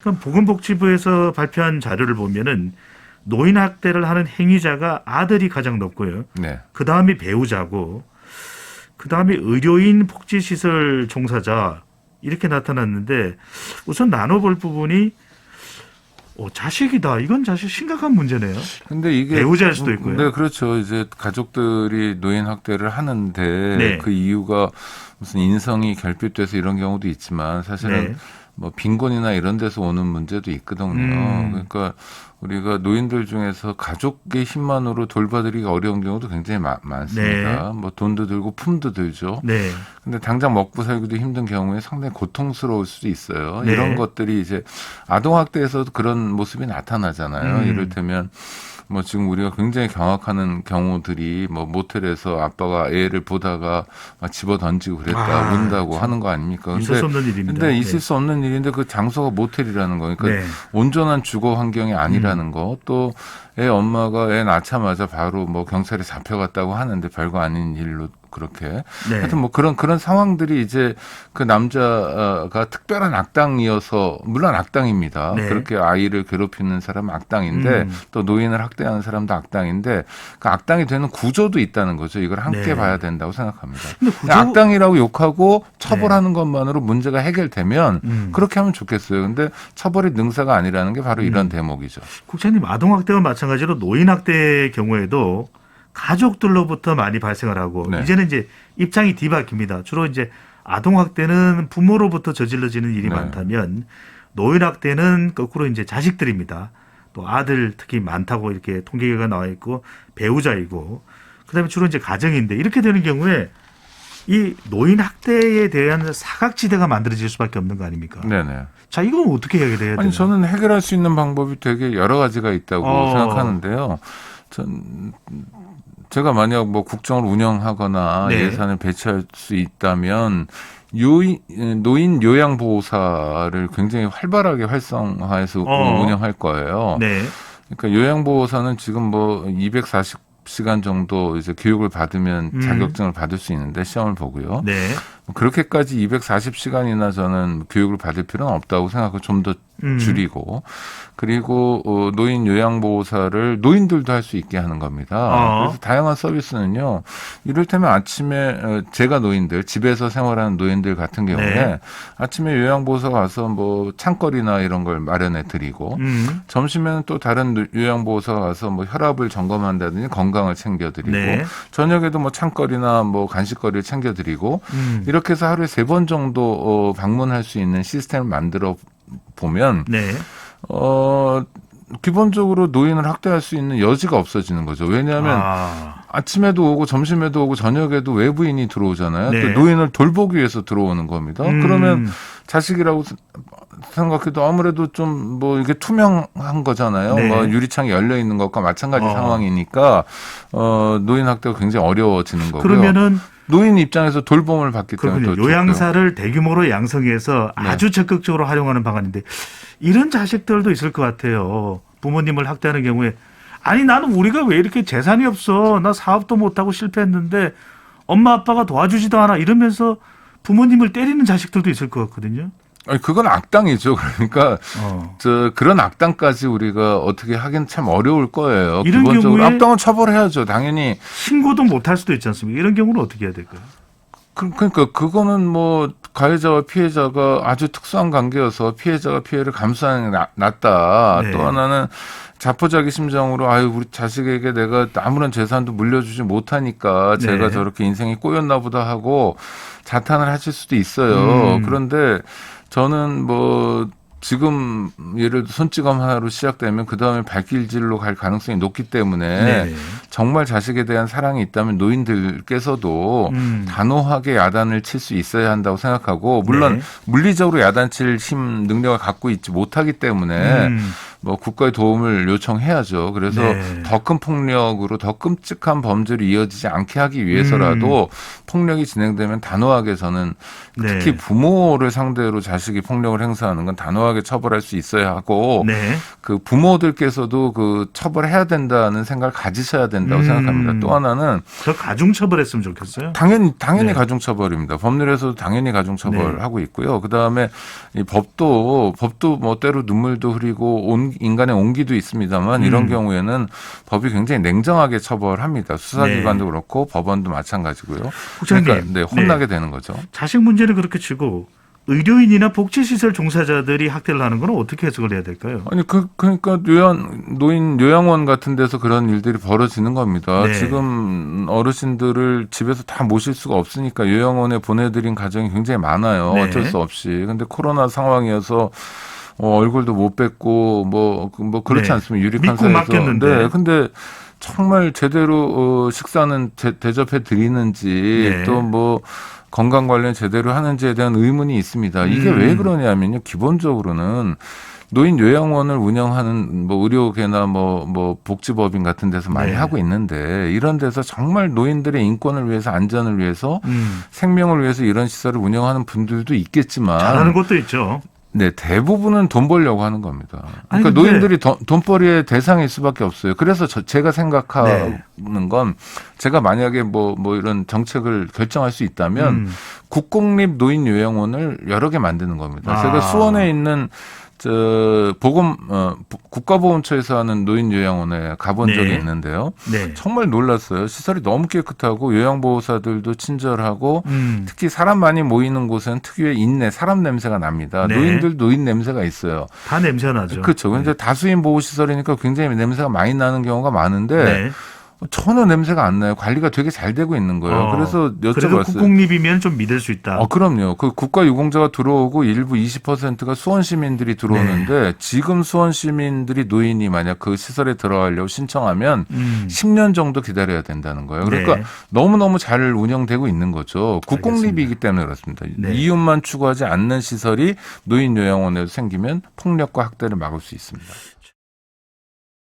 그럼 보건복지부에서 발표한 자료를 보면은 노인 학대를 하는 행위자가 아들이 가장 높고요. 네. 그 다음이 배우자고, 그 다음에 의료인 복지시설 종사자 이렇게 나타났는데 우선 나눠볼 부분이 자식이다. 이건 사실 심각한 문제네요. 근데 이게 배우자일 수도 있고요. 네, 그렇죠. 이제 가족들이 노인 학대를 하는데 네. 그 이유가 무슨 인성이 결핍돼서 이런 경우도 있지만 사실은 네. 뭐 빈곤이나 이런 데서 오는 문제도 있거든요. 그러니까 우리가 노인들 중에서 가족의 힘만으로 돌봐드리기 어려운 경우도 굉장히 많습니다. 네. 뭐 돈도 들고 품도 들죠. 네. 근데 당장 먹고 살기도 힘든 경우에 상당히 고통스러울 수도 있어요. 네. 이런 것들이 이제 아동학대에서도 그런 모습이 나타나잖아요. 이를테면 뭐 지금 우리가 굉장히 경악하는 경우들이 뭐 모텔에서 아빠가 애를 보다가 막 집어 던지고 그랬다 운다고 하는 거 아닙니까? 있을 수 없는 일입니다. 근데 있을 네. 수 없는 일인데 그 장소가 모텔이라는 거니까 네. 온전한 주거 환경이 아니라는 거. 또 애 엄마가 애 낳자마자 바로 뭐 경찰에 잡혀갔다고 하는데 별거 아닌 일로 그렇게. 네. 하여튼 뭐 그런 상황들이 이제 그 남자가 특별한 악당이어서 물론 악당입니다. 네. 그렇게 아이를 괴롭히는 사람은 악당인데 또 노인을 학대하는 사람도 악당인데 그 악당이 되는 구조도 있다는 거죠. 이걸 함께 네. 봐야 된다고 생각합니다. 근데 악당이라고 욕하고 처벌하는 것만으로 문제가 해결되면 그렇게 하면 좋겠어요. 근데 처벌이 능사가 아니라는 게 바로 이런 대목이죠. 국장님, 아동학대와 마찬가지로 노인학대의 경우에도 가족들로부터 많이 발생을 하고 네. 이제는 이제 입장이 뒤바뀝니다. 주로 이제 아동학대는 부모로부터 저질러지는 일이 네. 많다면 노인학대는 거꾸로 이제 자식들입니다. 또 아들 특히 많다고 이렇게 통계가 나와 있고 배우자이고 그다음에 주로 이제 가정인데 이렇게 되는 경우에 이 노인학대에 대한 사각지대가 만들어질 수밖에 없는 거 아닙니까? 네네. 자, 이건 어떻게 해결해야 되나요? 아니 저는 해결할 수 있는 방법이 되게 여러 가지가 있다고 생각하는데요. 제가 만약 뭐 국정을 운영하거나 네. 예산을 배치할 수 있다면 노인 요양보호사를 굉장히 활발하게 활성화해서 운영할 거예요. 네. 그러니까 요양보호사는 지금 뭐 240시간 정도 이제 교육을 받으면 자격증을 받을 수 있는데 시험을 보고요. 네. 그렇게까지 240시간이나 저는 교육을 받을 필요는 없다고 생각하고 좀 더 줄이고 그리고 노인 요양보호사를 노인들도 할 수 있게 하는 겁니다. 그래서 다양한 서비스는요. 이를테면 아침에 제가 노인들 집에서 생활하는 노인들 같은 경우에 네. 아침에 요양보호사가 와서 뭐 창거리나 이런 걸 마련해 드리고 점심에는 또 다른 요양보호사가 와서 뭐 혈압을 점검한다든지 건강을 챙겨 드리고 네. 저녁에도 뭐 창거리나 뭐 간식거리를 챙겨 드리고 이렇게 해서 하루에 3번 정도 방문할 수 있는 시스템을 만들어 보면 네. 기본적으로 노인을 학대할 수 있는 여지가 없어지는 거죠. 왜냐하면 아침에도 오고 점심에도 오고 저녁에도 외부인이 들어오잖아요. 네. 또 노인을 돌보기 위해서 들어오는 겁니다. 그러면 자식이라고 생각해도 아무래도 좀 뭐 이게 투명한 거잖아요. 네. 뭐 유리창이 열려 있는 것과 마찬가지 상황이니까 노인 학대가 굉장히 어려워지는 거고요. 그러면은 노인 입장에서 돌봄을 받기 때문에 더 그렇군요. 요양사를 대규모로 양성해서 네. 아주 적극적으로 활용하는 방안인데 이런 자식들도 있을 것 같아요. 부모님을 학대하는 경우에 아니 나는 우리가 왜 이렇게 재산이 없어. 나 사업도 못하고 실패했는데 엄마 아빠가 도와주지도 않아 이러면서 부모님을 때리는 자식들도 있을 것 같거든요. 아니, 그건 악당이죠. 그러니까 그런 악당까지 우리가 어떻게 하긴 참 어려울 거예요. 이런 기본적으로 경우에 악당은 처벌해야죠. 당연히. 신고도 못할 수도 있지 않습니까? 이런 경우는 어떻게 해야 될까요? 그러니까 그거는 뭐 가해자와 피해자가 아주 특수한 관계여서 피해자가 피해를 감수하는 게 낫다. 네. 또 하나는 자포자기 심정으로 아유 우리 자식에게 내가 아무런 재산도 물려주지 못하니까 제가 네. 저렇게 인생이 꼬였나 보다 하고 자탄을 하실 수도 있어요. 그런데 저는 뭐 지금 예를 들어 손찌검 하나로 시작되면 그다음에 발길질로 갈 가능성이 높기 때문에 네네. 정말 자식에 대한 사랑이 있다면 노인들께서도 단호하게 야단을 칠 수 있어야 한다고 생각하고 물론 네. 물리적으로 야단칠 힘 능력을 갖고 있지 못하기 때문에 뭐 국가의 도움을 요청해야죠. 그래서 네. 더 큰 폭력으로 더 끔찍한 범죄로 이어지지 않게 하기 위해서라도 폭력이 진행되면 단호하게 저는 네. 특히 부모를 상대로 자식이 폭력을 행사하는 건 단호하게 처벌할 수 있어야 하고 네. 그 부모들께서도 그 처벌해야 된다는 생각을 가지셔야 된다고 생각합니다. 또 하나는 더 가중처벌했으면 좋겠어요. 당연히 네. 가중처벌입니다. 법률에서도 당연히 가중처벌하고 있고요. 그 다음에 이 법도 뭐 때로 눈물도 흐리고 인간의 온기도 있습니다만 이런 경우에는 법이 굉장히 냉정하게 처벌합니다. 수사기관도 네. 그렇고 법원도 마찬가지고요. 국장님, 그러니까 네, 혼나게 되는 거죠. 자식 문제는 그렇게 치고 의료인이나 복지시설 종사자들이 학대를 하는 건 어떻게 해석을 해야 될까요? 아니 그러니까 노인 요양원 같은 데서 그런 일들이 벌어지는 겁니다. 네. 지금 어르신들을 집에서 다 모실 수가 없으니까 요양원에 보내드린 가정이 굉장히 많아요. 네. 어쩔 수 없이. 근데 코로나 상황이어서 얼굴도 못 뵙고 뭐 그렇지 네. 않습니까? 유리칸 믿고 사이에서. 맡겼는데. 네. 근데 정말 제대로 식사는 대접해 드리는지 네. 또 뭐 건강 관련 제대로 하는지에 대한 의문이 있습니다. 이게 왜 그러냐면요. 기본적으로는 노인 요양원을 운영하는 뭐 의료계나 뭐 복지법인 같은 데서 많이 네. 하고 있는데 이런 데서 정말 노인들의 인권을 위해서 안전을 위해서 생명을 위해서 이런 시설을 운영하는 분들도 있겠지만 잘하는 것도 있죠. 네, 대부분은 돈 벌려고 하는 겁니다. 아니, 그러니까 근데- 노인들이 돈벌이의 대상일 수밖에 없어요. 그래서 제가 생각하는 네. 건 제가 만약에 뭐 이런 정책을 결정할 수 있다면 국공립 노인 요양원을 여러 개 만드는 겁니다. 아. 제가 수원에 있는 국가보훈처에서 하는 노인 요양원에 가본 네. 적이 있는데요. 네. 정말 놀랐어요. 시설이 너무 깨끗하고 요양보호사들도 친절하고 음. 특히 사람 많이 모이는 곳은 특유의 인내, 사람 냄새가 납니다. 네. 노인들 노인 냄새가 있어요. 다 냄새 나죠. 그렇죠. 근데 다수인 보호시설이니까 굉장히 냄새가 많이 나는 경우가 많은데 네. 전혀 냄새가 안 나요. 관리가 되게 잘 되고 있는 거예요. 그래서 그래도 여쭤봤어요. 국공립이면 좀 믿을 수 있다. 그럼요. 그 국가 유공자가 들어오고 일부 20%가 수원 시민들이 들어오는데 지금 수원 시민들이 노인이 만약 그 시설에 들어가려고 신청하면 10년 정도 기다려야 된다는 거예요. 그러니까 네. 너무너무 잘 운영되고 있는 거죠. 국공립이기 때문에 그렇습니다. 네. 이윤만 추구하지 않는 시설이 노인 요양원에도 생기면 폭력과 학대를 막을 수 있습니다.